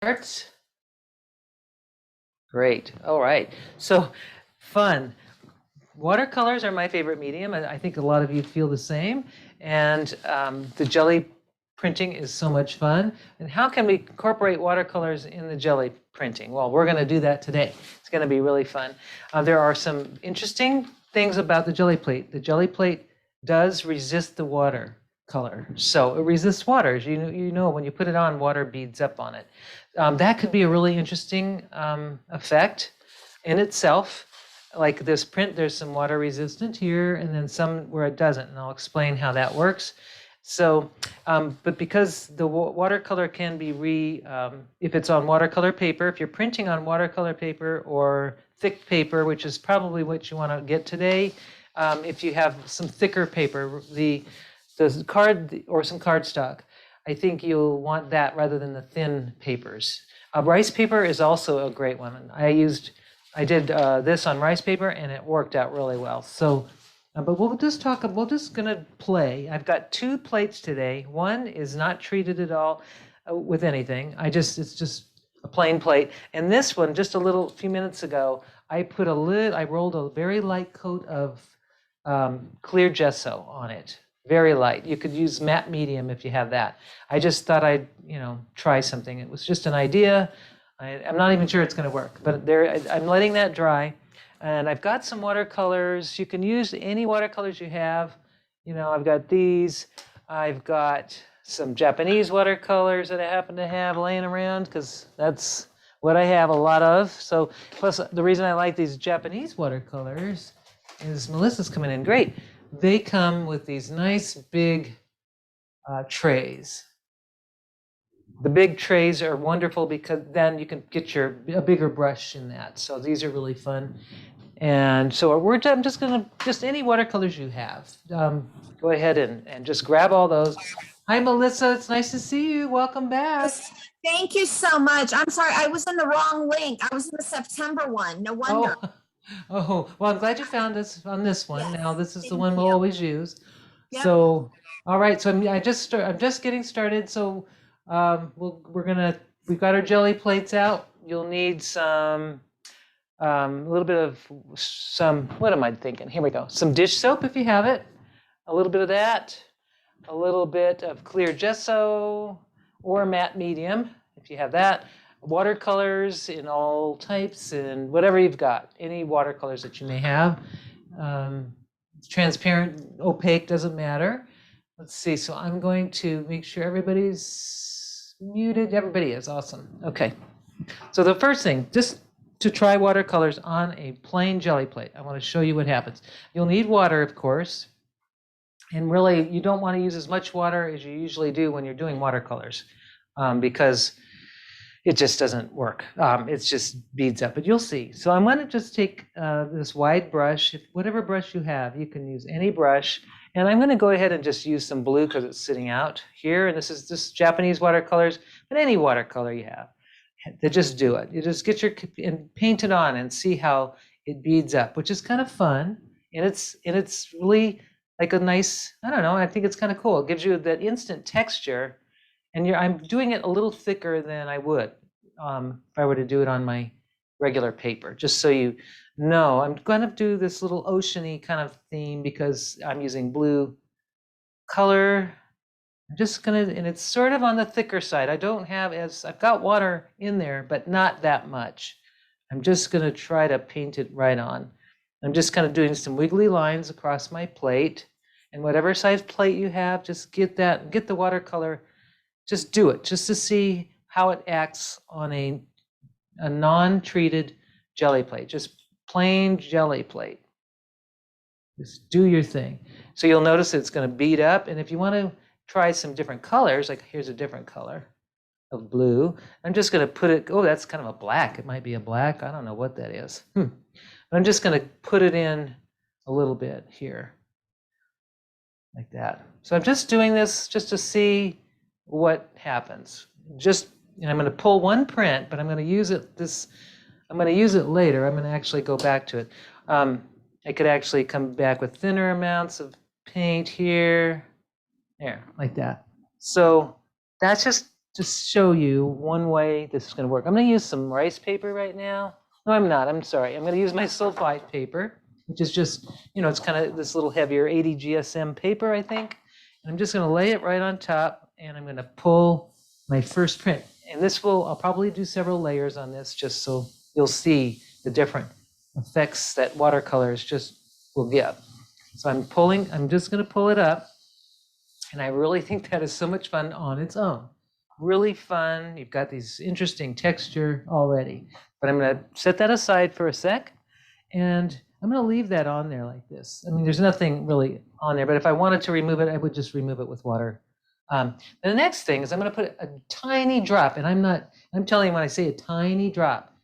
Arts. Great. All right. So fun. Watercolors are my favorite medium. I think a lot of you feel the same. And the Gelli printing is so much fun. And how can we incorporate watercolors in the Gelli printing? Well, we're going to do that today. It's going to be really fun. There are some interesting things about the Gelli plate. The Gelli plate does resist the watercolor. So it resists water. As you know, when you put it on, water beads up on it. That could be a really interesting effect in itself. Like this print, there's some water resistant here, and then some where it doesn't, and I'll explain how that works. So, but because the watercolor can be if it's on watercolor paper, if you're printing on watercolor paper or thick paper, which is probably what you want to get today, if you have some thicker paper, the card or some cardstock, I think you'll want that rather than the thin papers. Rice paper is also a great one. I did this on rice paper, and it worked out really well. So, but we're just gonna play. I've got 2 plates today. One is not treated at all with anything. It's just a plain plate. And this one, just a few minutes ago, I rolled a very light coat of clear gesso on it. Very light. You could use matte medium if you have that. I just thought I'd, try something. It was just an idea. I'm not even sure it's going to work, but I'm letting that dry. And I've got some watercolors. You can use any watercolors you have. I've got these. I've got some Japanese watercolors that I happen to have laying around because that's what I have a lot of. So plus the reason I like these Japanese watercolors is Melissa's coming in great. They come with these nice big trays. The big trays are wonderful because then you can get a bigger brush in that. So these are really fun. And so I'm just gonna, any watercolors you have, go ahead and just grab all those. Hi, Melissa, it's nice to see you. Welcome back. Yes, thank you so much. I'm sorry, I was in the wrong link. I was in the September one, no wonder. Oh, well, I'm glad you found us on this one. Yes, now, this is the thank one we'll you. always use. Yep. So, all right, so I'm just getting started. So we've got our Gelli plates out. You'll need some, a little bit of what am I thinking? Here we go. Some dish soap if you have it, a little bit of that, a little bit of clear gesso or matte medium if you have that, watercolors in all types and whatever you've got, any watercolors that you may have. Transparent, opaque, doesn't matter. Let's see, so I'm going to make sure everybody's muted. Everybody is, awesome. Okay, so the first thing, just to try watercolors on a plain Gelli plate, I want to show you what happens. You'll need water, of course, and really you don't want to use as much water as you usually do when you're doing watercolors because it just doesn't work. It just beads up, but you'll see. So I'm going to just take this wide brush, whatever brush you have, you can use any brush. And I'm going to go ahead and just use some blue because it's sitting out here. And this is just Japanese watercolors, but any watercolor you have, just do it. You just get and paint it on and see how it beads up, which is kind of fun. And it's really like a nice, I don't know, I think it's kind of cool. It gives you that instant texture. And I'm doing it a little thicker than I would if I were to do it on my regular paper, just so you know. I'm going to do this little oceany kind of theme because I'm using blue color. I'm just going to, and it's sort of on the thicker side. I've got water in there, but not that much. I'm just going to try to paint it right on. I'm just kind of doing some wiggly lines across my plate. And whatever size plate you have, just get the watercolor. Just do it, just to see how it acts on a non-treated Gelli plate, just plain Gelli plate. Just do your thing. So you'll notice it's going to bead up, and if you want to try some different colors, like here's a different color of blue, I'm just going to put it, oh, that's kind of a black. It might be a black. I don't know what that is. But I'm just going to put it in a little bit here, like that. So I'm just doing this just to see what happens. I'm going to pull one print, but I'm going to use it later. I'm going to actually go back to it. I could actually come back with thinner amounts of paint here, there, like that. So that's just to show you one way this is going to work. I'm going to use some rice paper right now. No, I'm not. I'm sorry. I'm going to use my sulfite paper, which is just, it's kind of this little heavier 80 GSM paper, I think. And I'm just going to lay it right on top, and I'm going to pull my first print. And I'll probably do several layers on this just so you'll see the different effects that watercolors just will give. So I'm just going to pull it up. And I really think that is so much fun on its own. Really fun. You've got these interesting texture already. But I'm going to set that aside for a sec. And I'm going to leave that on there like this. I mean, there's nothing really on there. But if I wanted to remove it, I would just remove it with water. The next thing is I'm going to put a tiny drop. And I'm telling you when I say a tiny drop,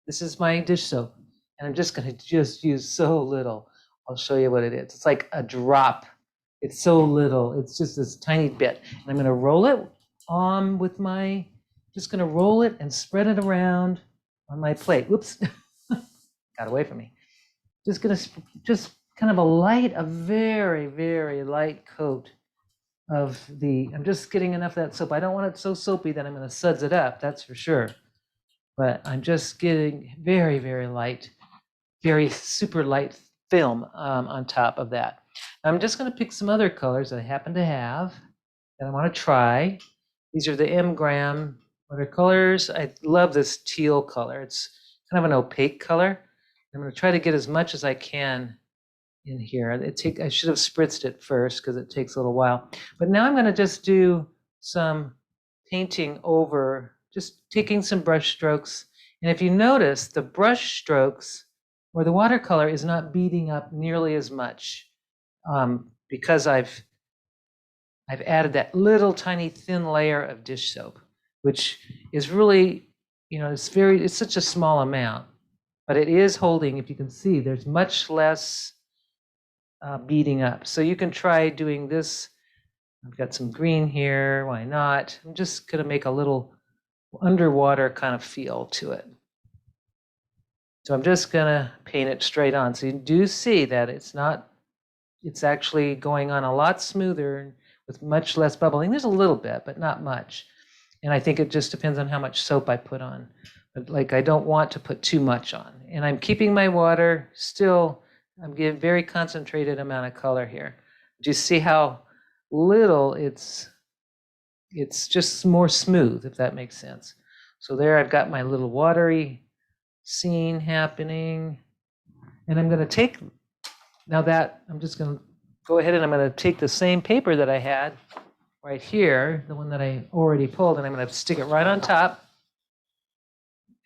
this is my dish soap. And I'm just going to just use so little. I'll show you what it is. It's like a drop. It's so little. It's just this tiny bit. And I'm going to roll it just going to roll it and spread it around on my plate. Whoops, got away from me. Just going to, just kind of a very, very light coat of I'm just getting enough of that soap. I don't want it so soapy that I'm going to suds it up, that's for sure. But I'm just getting very, very light, very super light film on top of that. I'm just going to pick some other colors that I happen to have that I want to try. These are the M Gram watercolors. I love this teal color. It's kind of an opaque color. I'm going to try to get as much as I can in here. I should have spritzed it first because it takes a little while. But now I'm going to just do some painting over, just taking some brush strokes. And if you notice, the brush strokes or the watercolor is not beating up nearly as much because I've added that little tiny thin layer of dish soap, which is really, it's such a small amount, but it is holding. If you can see, there's much less beating up. So you can try doing this. I've got some green here. Why not? I'm just going to make a little underwater kind of feel to it. So I'm just going to paint it straight on. So you do see that it's actually going on a lot smoother with much less bubbling. There's a little bit, but not much. And I think it just depends on how much soap I put on. But I don't want to put too much on. And I'm keeping my water still. I'm giving very concentrated amount of color here. Do you see how little it's just more smooth, if that makes sense. So there I've got my little watery scene happening. And I'm going to take, I'm just going to go ahead and I'm going to take the same paper that I had right here, the one that I already pulled, and I'm going to stick it right on top.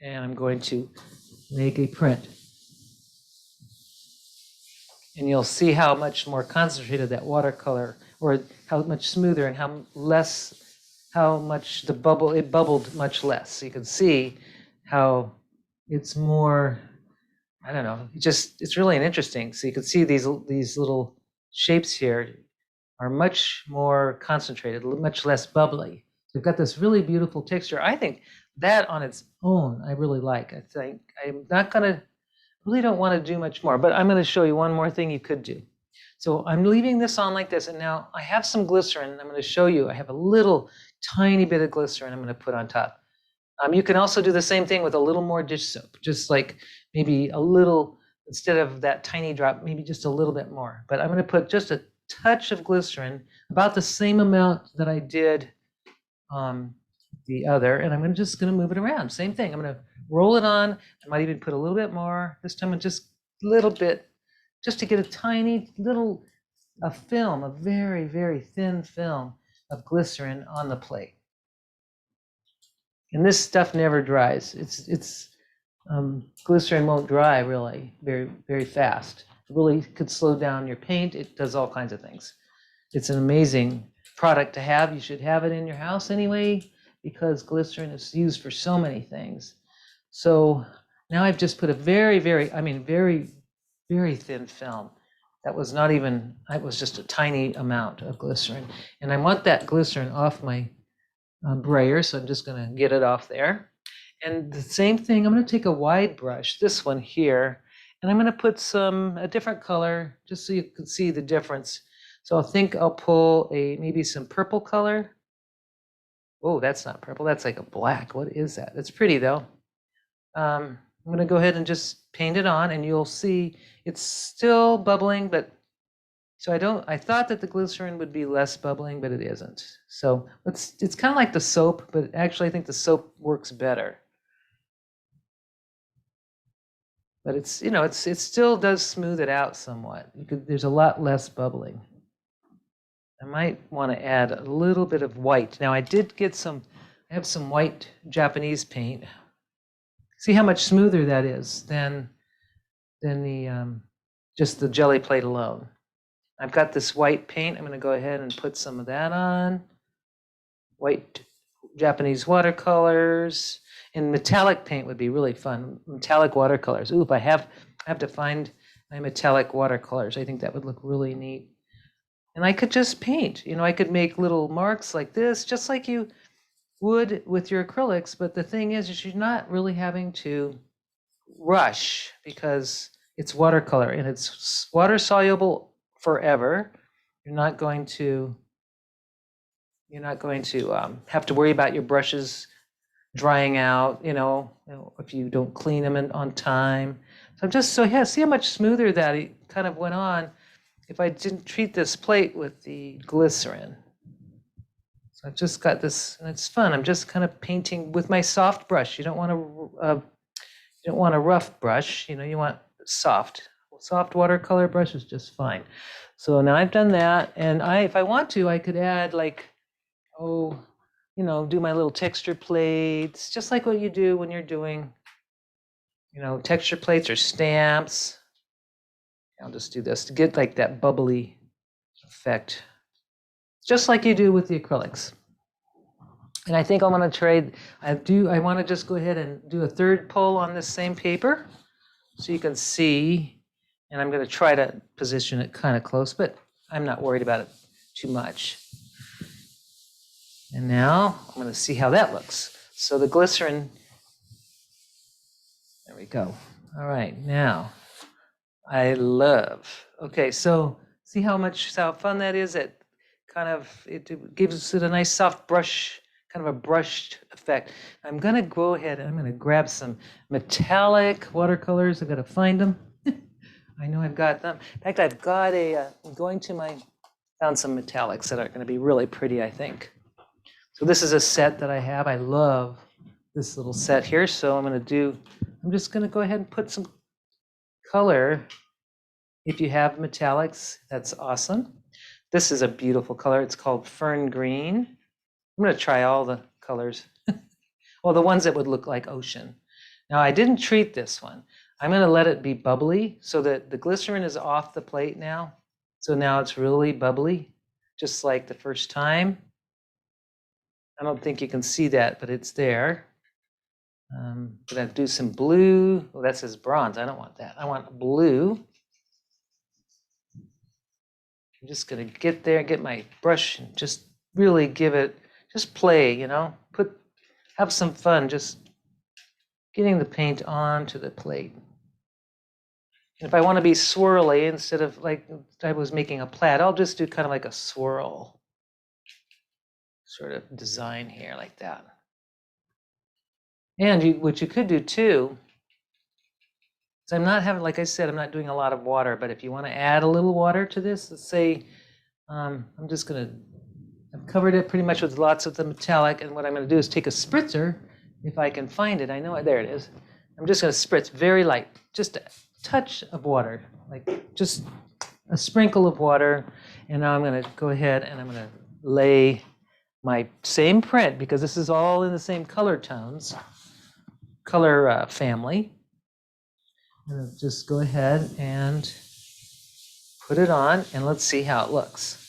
And I'm going to make a print. And you'll see how much more concentrated that watercolor, or how much smoother and how much it bubbled much less. So you can see how it's more, I don't know, it's really interesting. So you can see these little shapes here are much more concentrated, much less bubbly. So you've got this really beautiful texture. I think that on its own, I really like. I think really don't want to do much more, but I'm going to show you one more thing you could do. So I'm leaving this on like this, and now I have some glycerin. I'm going to show you. I have a little tiny bit of glycerin I'm going to put on top. You can also do the same thing with a little more dish soap, just like maybe a little, instead of that tiny drop, maybe just a little bit more. But I'm going to put just a touch of glycerin, about the same amount that I did the other, and I'm just going to move it around. Same thing. I'm going to roll it on. I might even put a little bit more. This time, just a little bit, just to get a tiny little film, a very, very thin film of glycerin on the plate. And this stuff never dries. Glycerin won't dry really very, very fast. It really could slow down your paint. It does all kinds of things. It's an amazing product to have. You should have it in your house anyway, because glycerin is used for so many things. So now I've just put a very, very, very, very thin film. That was not even, it was just a tiny amount of glycerin. And I want that glycerin off my brayer, so I'm just going to get it off there. And the same thing, I'm going to take a wide brush, this one here, and I'm going to put a different color, just so you can see the difference. So I think I'll pull maybe some purple color Oh, that's not purple. That's like a black. What is that? It's pretty though. I'm going to go ahead and just paint it on, and you'll see it's still bubbling, but so I thought that the glycerin would be less bubbling, but it isn't. So it's kind of like the soap, but actually I think the soap works better. But it's, you know, it still does smooth it out somewhat. There's a lot less bubbling. I might want to add a little bit of white. Now I have some white Japanese paint. See how much smoother that is than the just the Gelli plate alone. I've got this white paint. I'm going to go ahead and put some of that on. White Japanese watercolors. And metallic paint would be really fun. Metallic watercolors. Ooh, I have to find my metallic watercolors. I think that would look really neat. And I could just paint. You know, I could make little marks like this, just like you would with your acrylics. But the thing is you're not really having to rush because it's watercolor and it's water soluble forever. You're not going to have to worry about your brushes drying out, you know, if you don't clean them on time. So see how much smoother that it kind of went on if I didn't treat this plate with the glycerin. So I've just got this, and it's fun. I'm just kind of painting with my soft brush. You don't want a rough brush. You know, you want soft watercolor brush is just fine. So now I've done that, and if I want to, I could add like, you know, do my little texture plates, just like what you do when you're doing, you know, texture plates or stamps. I'll just do this to get like that bubbly effect, just like you do with the acrylics. And I think I'm going to trade. I want to just go ahead and do a third pull on this same paper so you can see. And I'm going to try to position it kind of close, but I'm not worried about it too much. And now I'm going to see how that looks. So the glycerin, there we go. All right, now okay, so see how fun that is? It gives it a nice soft brush, kind of a brushed effect. I'm going to go ahead and I'm going to grab some metallic watercolors. I've got to find them. I know I've got them. In fact, I've got found some metallics that are going to be really pretty, I think. So this is a set that I have. I love this little set here. So I'm just going to go ahead and put some color. If you have metallics, that's awesome. This is a beautiful color. It's called Fern Green. I'm going to try all the colors. Well, the ones that would look like ocean. Now, I didn't treat this one. I'm going to let it be bubbly so that the glycerin is off the plate now. So now it's really bubbly, just like the first time. I don't think you can see that, but it's there. I'm going to do some blue. Oh, that says bronze. I don't want that. I want blue. I'm just going to get my brush and just really just play, you know, have some fun just getting the paint onto the plate. And if I want to be swirly, instead of like I was making a plaid, I'll just do kind of like a swirl sort of design here like that. And what you could do too, is I'm not having, like I said, I'm not doing a lot of water, but if you want to add a little water to this, let's say, I've covered it pretty much with lots of the metallic, and what I'm going to do is take a spritzer, if I can find it. I know there it is. I'm just going to spritz very light, just a touch of water, like just a sprinkle of water, and now I'm going to go ahead and I'm going to lay my same print, because this is all in the same color tones, family. I'm going to just go ahead and put it on, and let's see how it looks.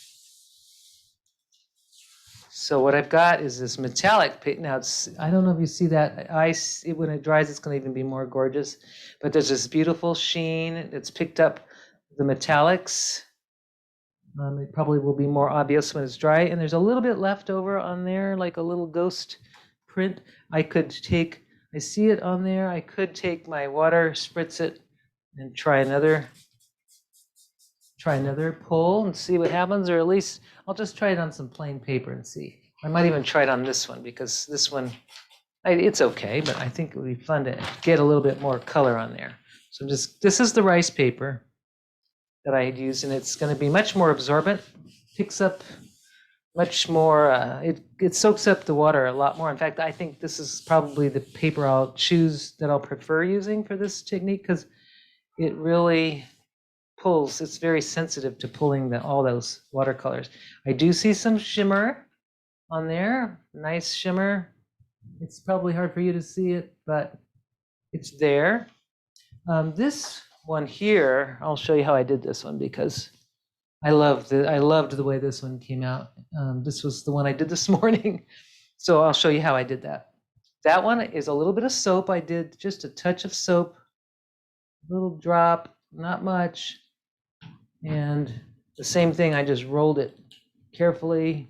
So what I've got is this metallic paint. Now, I don't know if you see that. When it dries, it's going to even be more gorgeous. But there's this beautiful sheen. It's picked up the metallics. It probably will be more obvious when it's dry. And there's a little bit left over on there, like a little ghost print. I see it on there. I could take my water, spritz it, and try another pull and see what happens, or at least I'll just try it on some plain paper and see. I might even try it on this one because this one, it's okay, but I think it would be fun to get a little bit more color on there. So this is the rice paper that I used, and it's going to be much more absorbent, picks up much more, it soaks up the water a lot more. In fact, I think this is probably the paper I'll choose that I'll prefer using for this technique because it really pulls, it's very sensitive to pulling all those watercolors. I do see some shimmer on there, nice shimmer. It's probably hard for you to see it, but it's there. This one here, I'll show you how I did this one because I loved the way this one came out. This was the one I did this morning. So I'll show you how I did that. That one is a little bit of soap. I did just a touch of soap, a little drop, not much. And the same thing, I just rolled it carefully.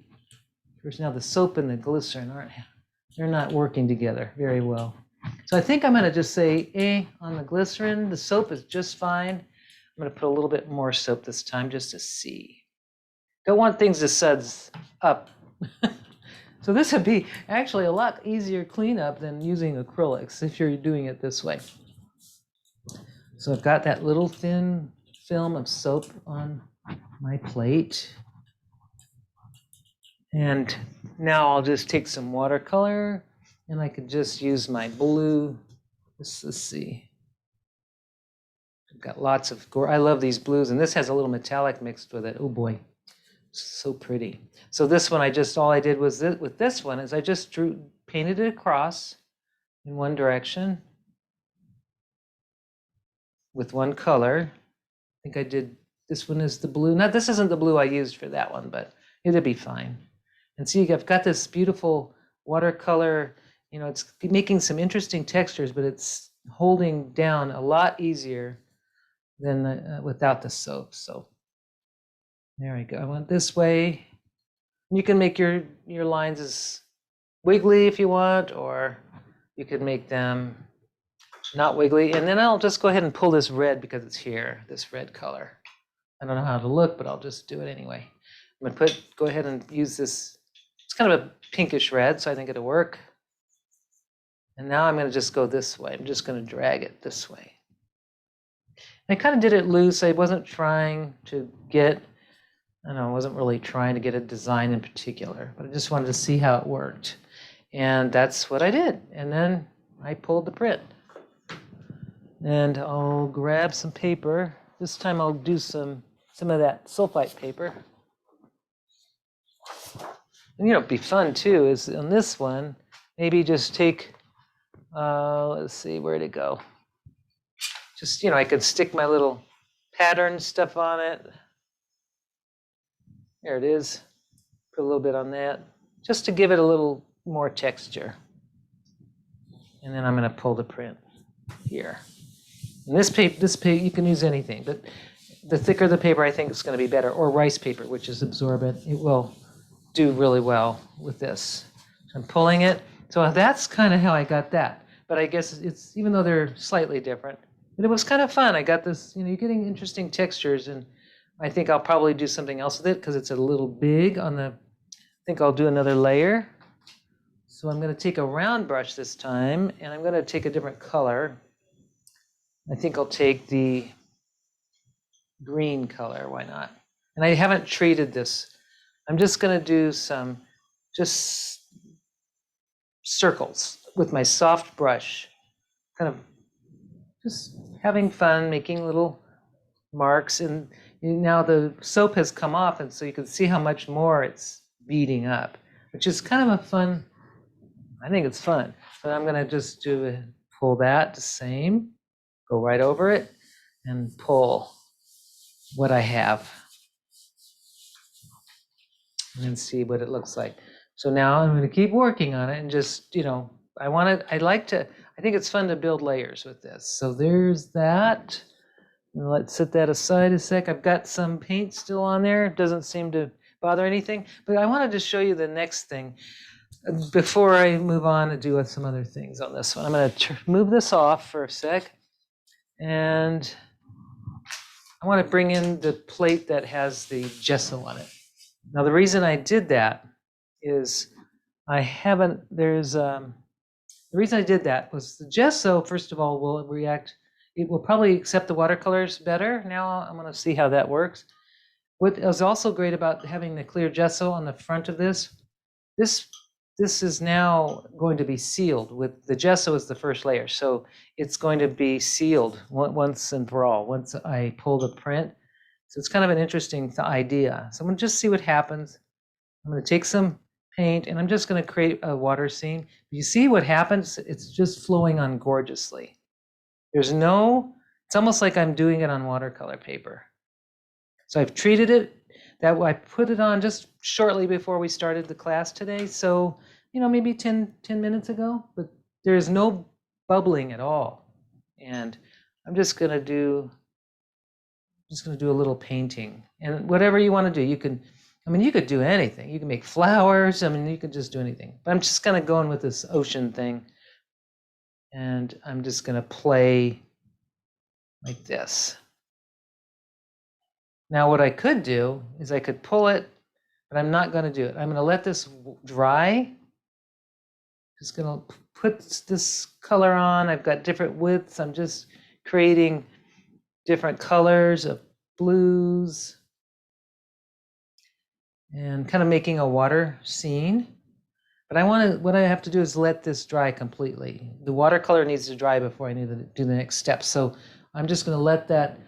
Of course, now the soap and the glycerine they're not working together very well. So I think I'm going to just say A on the glycerin. The soap is just fine. I'm going to put a little bit more soap this time just to see. Don't want things to suds up. So this would be actually a lot easier cleanup than using acrylics if you're doing it this way. So I've got that little thin film of soap on my plate. And now I'll just take some watercolor and I could just use my blue. Let's see. I've got lots of, I love these blues, and this has a little metallic mixed with it. Oh boy, so pretty. So this one, all I did was with this one is I just painted it across in one direction with one color. I think I did, this one is the blue. Now this isn't the blue I used for that one, but it'll be fine. And see, I've got this beautiful watercolor, it's making some interesting textures, but it's holding down a lot easier than without the soap. So there we go. I went this way. You can make your lines as wiggly if you want, or you could make them not wiggly. And then I'll just go ahead and pull this red because it's here, this red color. I don't know how to look, but I'll just do it anyway. I'm going to go ahead and use this. It's kind of a pinkish red, so I think it'll work. And now I'm going to just go this way. I'm just going to drag it this way. I kind of did it loose. I wasn't trying to get, I wasn't really trying to get a design in particular, but I just wanted to see how it worked. And that's what I did. And then I pulled the print. And I'll grab some paper. This time I'll do some of that sulfite paper. And it'd be fun too, is on this one, maybe just take, let's see, where'd it go? Just, I could stick my little pattern stuff on it. There it is. Put a little bit on that, just to give it a little more texture. And then I'm going to pull the print here. And this paper, you can use anything, but the thicker the paper, I think it's going to be better. Or rice paper, which is absorbent. It will do really well with this. So I'm pulling it. So that's kind of how I got that. But I guess it's, even though they're slightly different, but it was kind of fun. I got this, you're getting interesting textures, and I think I'll probably do something else with it because it's a little big on the, I think I'll do another layer. So I'm going to take a round brush this time, and I'm going to take a different color. I think I'll take the green color, why not? And I haven't treated this. I'm just going to do some just circles with my soft brush, kind of just having fun, making little marks. And now the soap has come off, and so you can see how much more it's beating up, which is kind of a fun, I think it's fun. So I'm going to just pull that the same, go right over it, and pull what I have. And then see what it looks like. So now I'm going to keep working on it and just, I think it's fun to build layers with this. So there's that. And let's set that aside a sec. I've got some paint still on there. It doesn't seem to bother anything. But I wanted to show you the next thing before I move on to do some other things on this one. I'm going to move this off for a sec. And I want to bring in the plate that has the gesso on it. Now, the reason I did that is I haven't, the reason I did that was the gesso, first of all, will react, it will probably accept the watercolors better. Now I'm gonna see how that works. What is also great about having the clear gesso on the front of this is now going to be sealed with the gesso is the first layer. So it's going to be sealed once and for all, once I pull the print. So it's kind of an interesting idea. So I'm gonna just see what happens. I'm gonna take some paint and I'm just gonna create a water scene. You see what happens? It's just flowing on gorgeously. There's no, it's almost like I'm doing it on watercolor paper. So I've treated it that way. I put it on just shortly before we started the class today. So, maybe 10 minutes ago, but there's no bubbling at all. And I'm just gonna do a little painting. And whatever you want to do, you could do anything. You can make flowers. You could just do anything. But I'm just kind of going with this ocean thing. And I'm just gonna play like this. Now what I could do is I could pull it, but I'm not going to do it. I'm going to let this dry. Just going to put this color on. I've got different widths. I'm just creating different colors of blues and kind of making a water scene. But what I have to do is let this dry completely. The watercolor needs to dry before I need to do the next step. So I'm just going to let that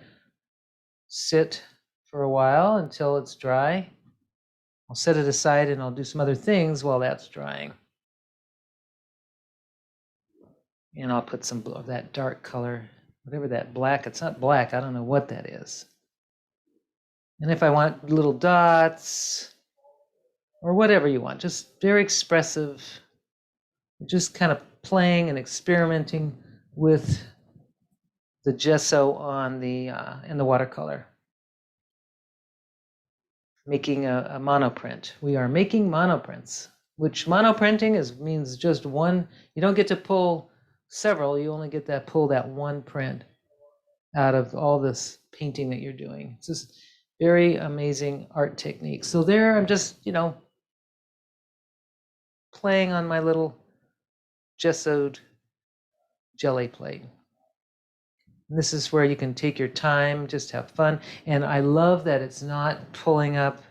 sit for a while until it's dry. I'll set it aside and I'll do some other things while that's drying. And I'll put some of that dark color, whatever that black, it's not black, I don't know what that is. And if I want little dots or whatever you want, just very expressive, just kind of playing and experimenting with the gesso on the and the watercolor. Making a monoprint. We are making monoprints, which monoprinting means just one. You don't get to pull several. You only get to pull that one print out of all this painting that you're doing. It's just very amazing art technique. So there, I'm just, playing on my little gessoed jelly plate. And this is where you can take your time, just have fun. And I love that it's not pulling up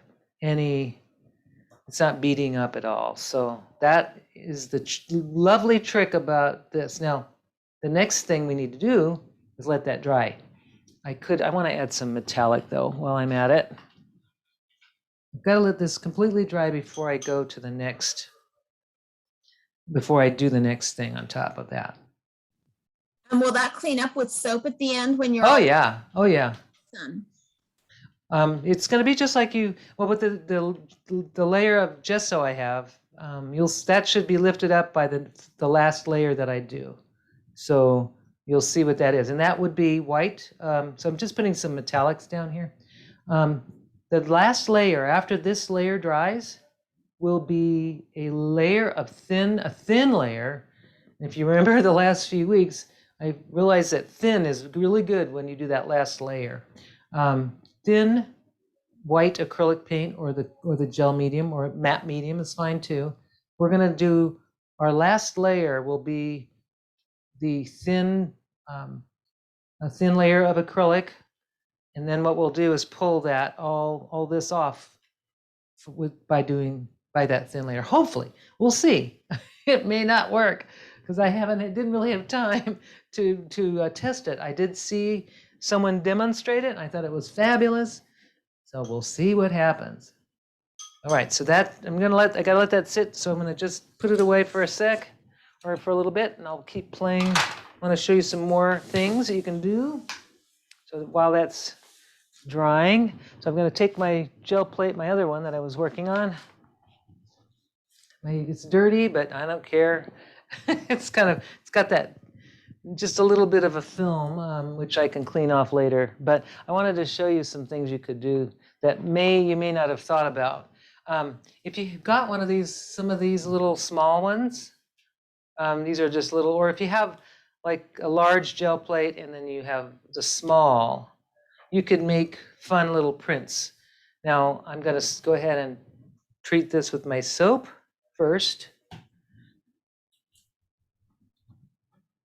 it's not beating up at all. So that is the lovely trick about this. Now, the next thing we need to do is let that dry. I want to add some metallic though while I'm at it. I've got to let this completely dry before I go to the next, before I do the next thing on top of that. And will that clean up with soap at the end when you're Oh yeah. done? It's going to be just like with the layer of gesso I have, that should be lifted up by the last layer that I do. So you'll see what that is. And that would be white. So I'm just putting some metallics down here. The last layer after this layer dries will be a thin layer. And if you remember the last few weeks, I realized that thin is really good when you do that last layer. Thin white acrylic paint or the gel medium or matte medium is fine too. We're going to do our last layer will be the a thin layer of acrylic, and then what we'll do is pull that all this off by that thin layer. Hopefully, we'll see. It may not work because didn't really have time to test it. I did see someone demonstrate it and I thought it was fabulous. So we'll see what happens. All right, so I gotta let that sit. So I'm gonna just put it away for a sec or for a little bit and I'll keep playing. I wanna show you some more things that you can do. So while that's drying, so I'm gonna take my gel plate, my other one that I was working on. It's dirty, but I don't care. It's got that just a little bit of a film, which I can clean off later. But I wanted to show you some things you could do that you may not have thought about. If you got some of these little small ones, these are just little, or if you have like a large gel plate and then you have the small, you could make fun little prints. Now I'm going to go ahead and treat this with my soap first.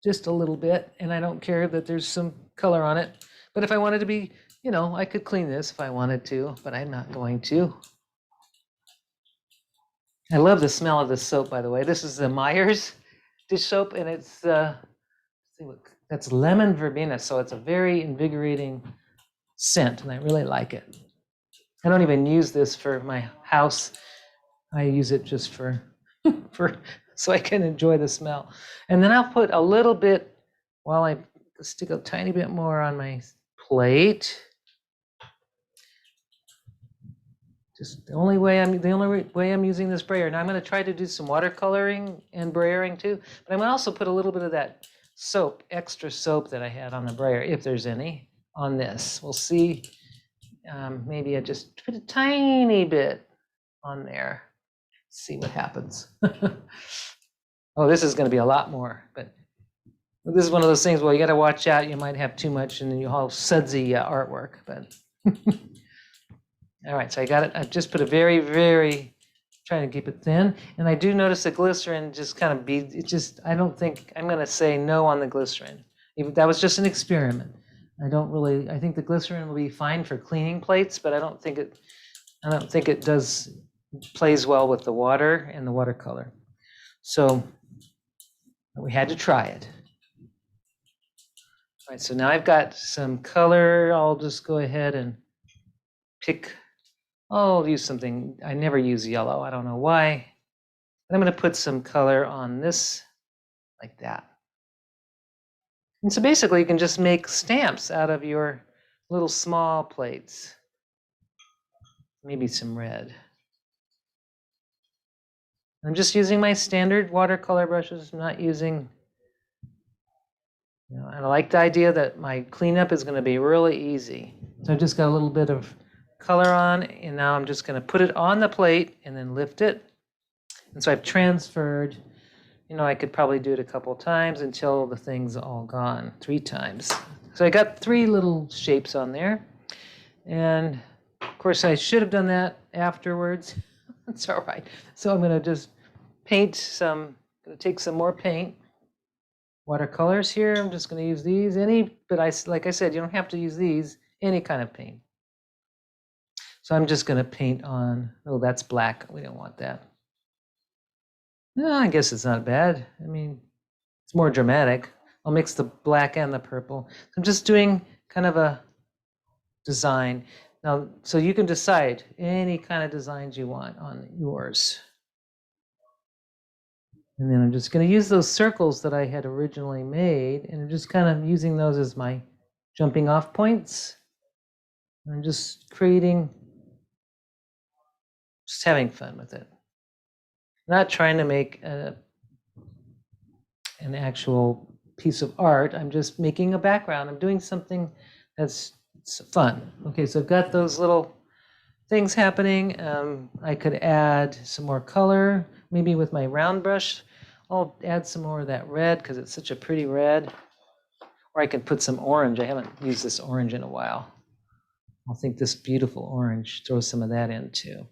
just a little bit, and I don't care that there's some color on it. But if I wanted to be, I could clean this if I wanted to, but I'm not going to. I love the smell of this soap, by the way. This is the Myers dish soap, and it's that's lemon verbena, so it's a very invigorating scent, and I really like it. I don't even use this for my house. I use it just for so I can enjoy the smell. And then I'll put a little bit, while I stick a tiny bit more on my plate. Just the only way I'm using this brayer. Now I'm going to try to do some watercoloring and brayering too, but I'm going to also put a little bit of that soap, extra soap that I had on the brayer, if there's any, on this. We'll see. Maybe I just put a tiny bit on there. See what happens. Oh, this is going to be a lot more, but this is one of those things. Well, you got to watch out. You might have too much, and then you have sudsy artwork. But all right, so I got it. I just put a very, very, trying to keep it thin, and I do notice the glycerin just kind of beads. It just, I don't think I'm going to say no on the glycerin. That was just an experiment. I think the glycerin will be fine for cleaning plates, but I don't think it plays well with the water and the watercolor. So we had to try it. All right, so now I've got some color. I'll just go ahead and I'll use something. I never use yellow. I don't know why. But I'm going to put some color on this like that. And so basically you can just make stamps out of your little small plates. Maybe some red. I'm just using my standard watercolor brushes. I'm not using, and I like the idea that my cleanup is going to be really easy. So I just got a little bit of color on, and now I'm just going to put it on the plate and then lift it. And so I've transferred, I could probably do it a couple of times until the thing's all gone, 3 times. So I got 3 little shapes on there. And of course I should have done that afterwards. It's all right. So I'm going to just paint going to take some more paint. Watercolors here, I'm just going to use these. Like I said, you don't have to use these, any kind of paint. So I'm just going to paint on, oh, that's black. We don't want that. No, I guess it's not bad. I mean, it's more dramatic. I'll mix the black and the purple. I'm just doing kind of a design. Now, so you can decide any kind of designs you want on yours. And then I'm just going to use those circles that I had originally made, and I'm just kind of using those as my jumping off points. And I'm just having fun with it. Not trying to make an actual piece of art. I'm just making a background. I'm doing something that's fun. Okay, so I've got those little things happening. I could add some more color, maybe with my round brush. I'll add some more of that red because it's such a pretty red. Or I can put some orange. I haven't used this orange in a while. I'll think this beautiful orange, throw some of that in too.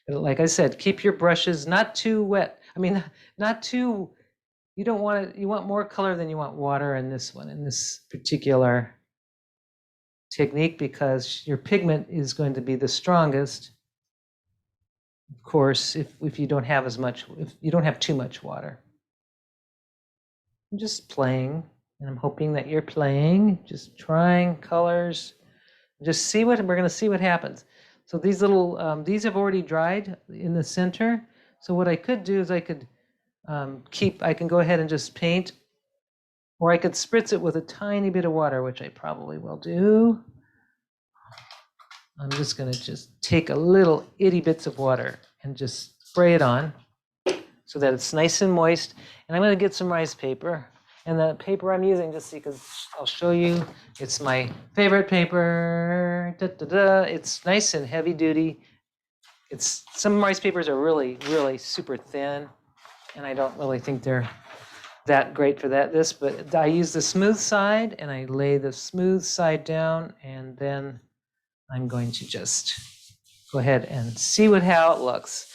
But like I said, keep your brushes not too wet. I mean, not too, you don't want it, you want more color than you want water in this one, in this particular technique, because your pigment is going to be the strongest. Of course, if you don't have if you don't have too much water. I'm just playing, and I'm hoping that you're playing, just trying colors. Just we're going to see what happens. So these little, these have already dried in the center. So what I could do is I could I can go ahead and just paint, or I could spritz it with a tiny bit of water, which I probably will do. I'm just going to just take a little itty bits of water and just spray it on so that it's nice and moist. And I'm going to get some rice paper. And the paper I'm using, just because I'll show you, it's my favorite paper. It's nice and heavy duty. Some rice papers are really, really super thin, and I don't really think they're that great for this, but I use the smooth side, and I lay the smooth side down, and then I'm going to just go ahead and see how it looks.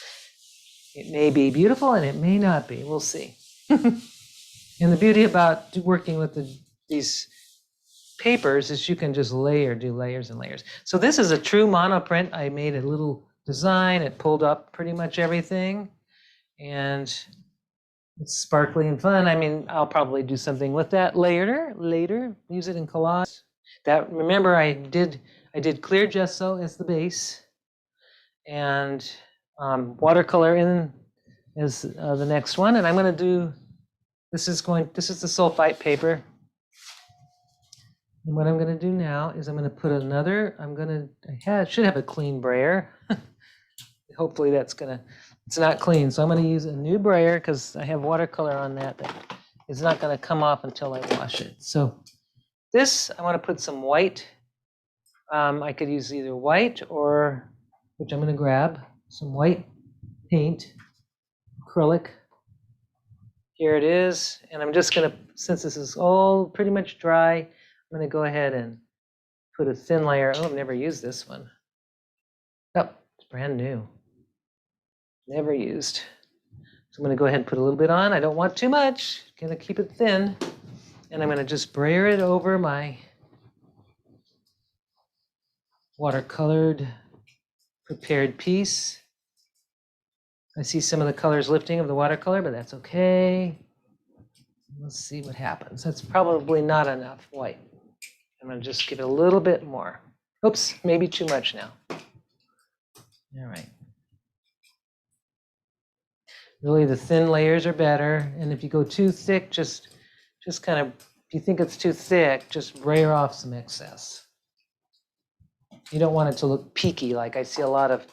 It may be beautiful, and it may not be. We'll see. And the beauty about working with these papers is you can just do layers and layers. So this is a true monoprint. I made a little design. It pulled up pretty much everything. And it's sparkly and fun. I mean, I'll probably do something with that later, use it in collage. That, remember, I did clear gesso as the base, and watercolor in is the next one. And I'm going to do, this is the sulfite paper. And what I'm going to do now is I'm going to put another, I should have a clean brayer. Hopefully it's not clean. So I'm going to use a new brayer because I have watercolor on that is not going to come off until I wash it. So this, I want to put some white. I could use either white or, which I'm going to grab, some white paint, acrylic. Here it is. And I'm just going to, since this is all pretty much dry, I'm going to go ahead and put a thin layer. Oh, I've never used this one. Oh, it's brand new. Never used. So I'm going to go ahead and put a little bit on. I don't want too much. Going to keep it thin. And I'm going to just brayer it over my watercolored prepared piece. I see some of the colors lifting of the watercolor, but that's okay. Let's see what happens. That's probably not enough white. I'm going to just give it a little bit more. Oops, maybe too much now. All right. Really, the thin layers are better. And if you go too thick, just kind of, if you think it's too thick, just brayer off some excess. You don't want it to look peaky, like I see a lot of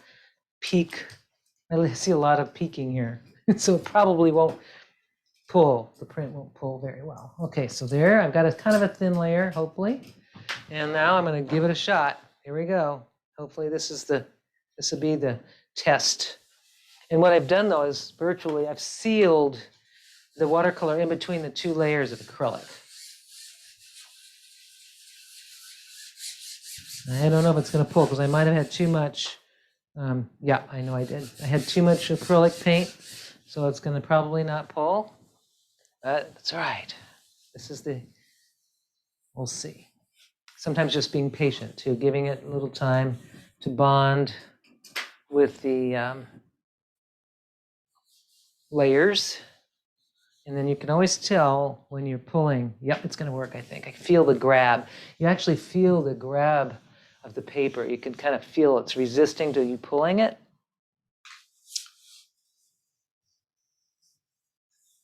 peaking here. So it probably won't pull, the print won't pull very well. Okay, so there, I've got a kind of a thin layer, hopefully. And now I'm going to give it a shot. Here we go. Hopefully this will be the test. And what I've done though is virtually I've sealed the watercolor in between the two layers of acrylic. I don't know if it's going to pull because I might have had too much. Yeah, I know I did. I had too much acrylic paint, so it's going to probably not pull. But that's all right. We'll see. Sometimes just being patient too, giving it a little time to bond with the layers. And then you can always tell when you're pulling, yep, it's going to work, I think. I feel the grab. You actually feel the grab of the paper. You can kind of feel it's resisting to you pulling it.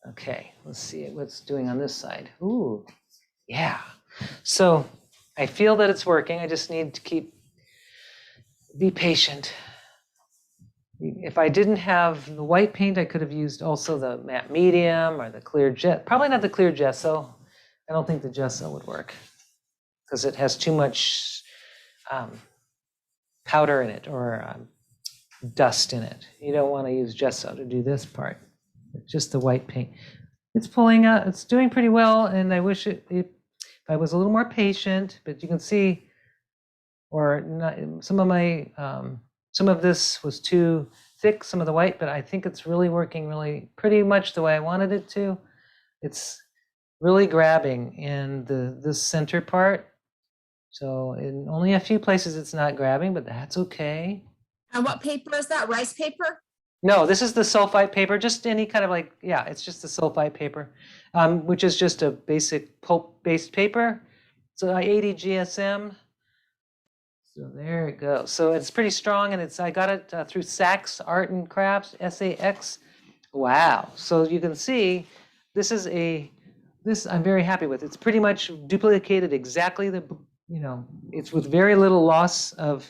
Okay, let's see what's it's doing on this side. Ooh, yeah. So I feel that it's working. I just need to be patient. If I didn't have the white paint, I could have used also the matte medium or the clear jet. Probably not the clear gesso. I don't think the gesso would work because it has too much powder in it or dust in it. You don't want to use gesso to do this part. Just the white paint. It's pulling out. It's doing pretty well, and I wish if I was a little more patient. But you can see, or not, some of this was too thick, some of the white, but I think it's really working really pretty much the way I wanted it to. It's really grabbing in this center part. So in only a few places it's not grabbing, but that's okay. And what paper is that? Rice paper? No, this is the sulfite paper, just any kind of it's just the sulfite paper, which is just a basic pulp-based paper. So 80 GSM. So there it goes. So it's pretty strong, and I got it through Saks Art and Crafts, SAX. Wow. So you can see this I'm very happy with. It's pretty much duplicated exactly it's with very little loss of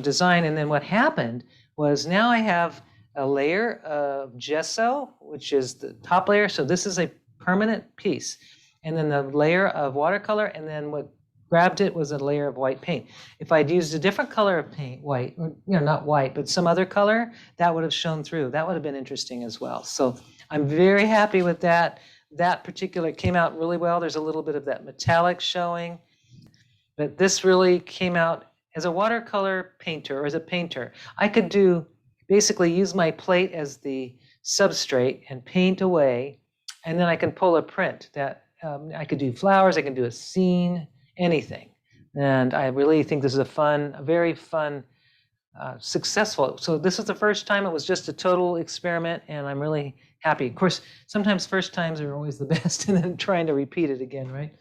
design. And then what happened was now I have a layer of gesso, which is the top layer. So this is a permanent piece. And then the layer of watercolor, and then what grabbed it was a layer of white paint. If I'd used a different color of paint, white, or not white, but some other color, that would have shown through. That would have been interesting as well. So I'm very happy with that. That particular came out really well. There's a little bit of that metallic showing, but this really came out as a watercolor painter or as a painter. I could basically use my plate as the substrate and paint away. and then I can pull a print that I could do flowers, I can do a scene, anything. And I really think this is a very fun, successful. So this was the first time. It was just a total experiment, and I'm really happy. Of course, sometimes first times are always the best, and then trying to repeat it again, right?